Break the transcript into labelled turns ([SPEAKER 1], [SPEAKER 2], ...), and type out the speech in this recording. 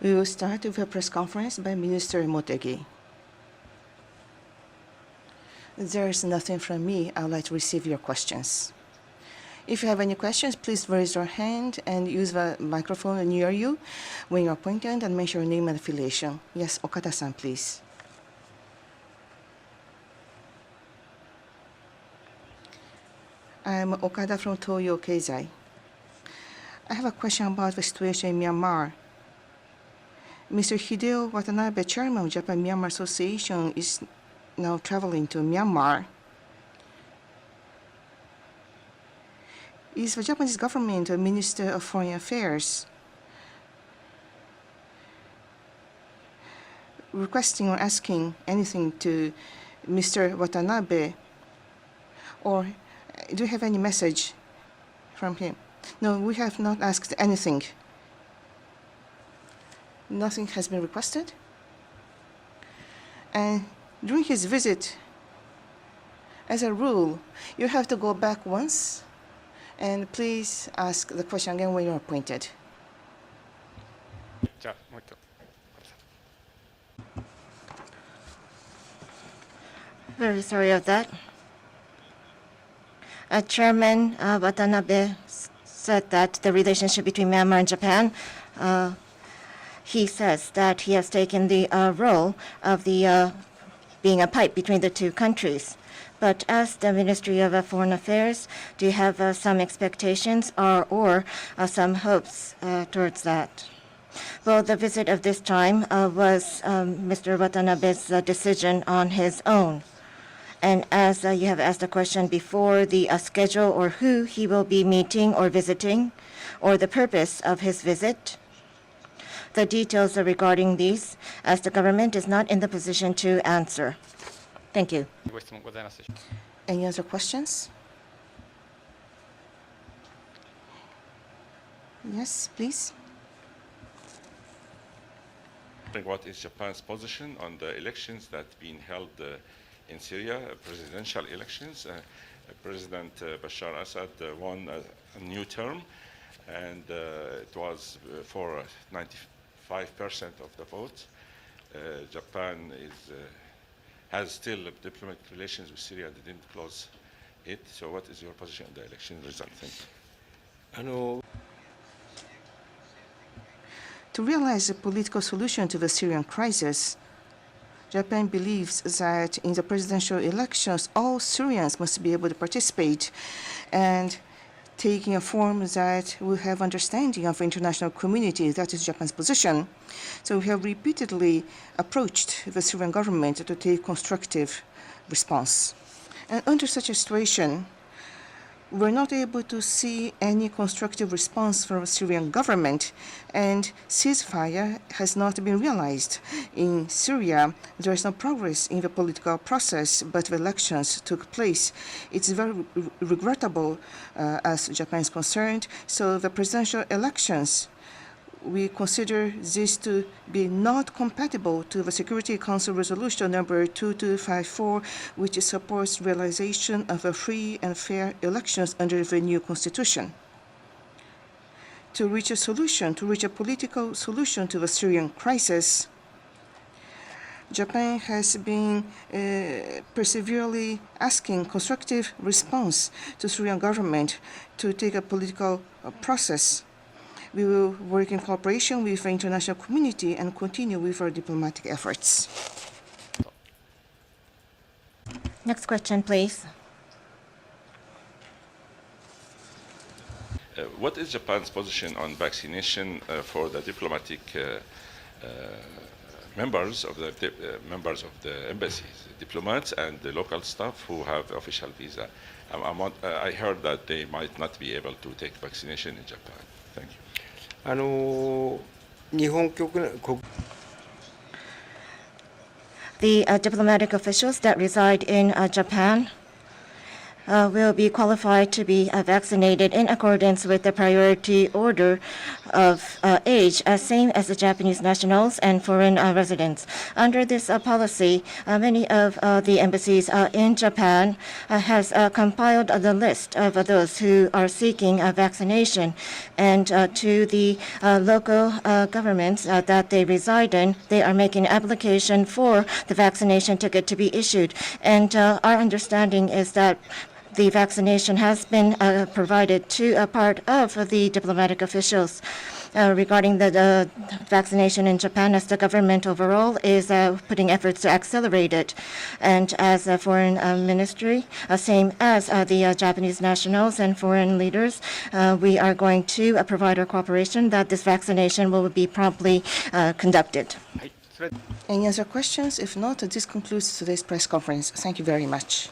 [SPEAKER 1] We will start with a press conference by Minister Motegi. There is nothing from me. I would like to receive your questions. If you have any questions, please raise your hand and use the microphone near you when you're appointed and mention your name and affiliation. Yes, Okada-san, please. I'm Okada from Toyo Keizai. I have a question about the situation in Myanmar. Mr. Hideo Watanabe, chairman of Japan-Myanmar Association, is now traveling to Myanmar. Is the Japanese government a Minister of Foreign Affairs requesting or asking anything to Mr. Watanabe? Or do you have any message from him? No, we have not asked anything. Nothing has been requested. And during his visit, as a rule, you have to go back once, and please ask the question again when you're appointed.
[SPEAKER 2] Very sorry of that. Chairman Watanabe said that the relationship between Myanmar and Japan, he says that he has taken the role of the being a pipe between the two countries. But as the Ministry of Foreign Affairs, do you have some expectations or some hopes towards that? Well, the visit of this time was Mr. Watanabe's decision on his own. And as you have asked a question before, the schedule or who he will be meeting or visiting, or the purpose of his visit, the details regarding these, as the government is not in the position to answer. Thank you.
[SPEAKER 1] Any other questions? Yes, please.
[SPEAKER 3] What is Japan's position on the elections that been held in Syria, presidential elections? President Bashar Assad won a new term, and it was for 95% of the vote. Japan has still diplomatic relations with Syria. They didn't close it. So what is your position on the election result? Thank you.
[SPEAKER 1] To realize a political solution to the Syrian crisis, Japan believes that in the presidential elections, all Syrians must be able to participate and taking a form that will have understanding of the international community. That is Japan's position. So we have repeatedly approached the Syrian government to take constructive response. And under such a situation, we're not able to see any constructive response from the Syrian government, and ceasefire has not been realized. In Syria, there is no progress in the political process, but the elections took place. It's very regrettable as Japan is concerned. So the presidential elections, we consider this to be not compatible to the Security Council Resolution number 2254, which supports realization of a free and fair elections under the new constitution. To reach a political solution to the Syrian crisis, Japan has been perseveringly asking constructive response to Syrian government to take a political process. We will work in cooperation with the international community and continue with our diplomatic efforts.
[SPEAKER 2] Next question, please.
[SPEAKER 3] What is Japan's position on vaccination for the diplomatic members of the embassies, diplomats and the local staff who have official visa? I heard that they might not be able to take vaccination in Japan. Thank you.
[SPEAKER 2] The diplomatic officials that reside in Japan will be qualified to be vaccinated in accordance with the priority order of age, same as the Japanese nationals and foreign residents. Under this policy, many of the embassies in Japan has compiled the list of those who are seeking vaccination, and to the local governments that they reside in, they are making application for the vaccination ticket to be issued. And our understanding is that the vaccination has been provided to a part of the diplomatic officials. Regarding the vaccination in Japan, as the government overall is putting efforts to accelerate it. And as a foreign ministry, same as the Japanese nationals and foreign leaders, we are going to provide our cooperation that this vaccination will be promptly conducted.
[SPEAKER 1] Any other questions? If not, this concludes today's press conference. Thank you very much.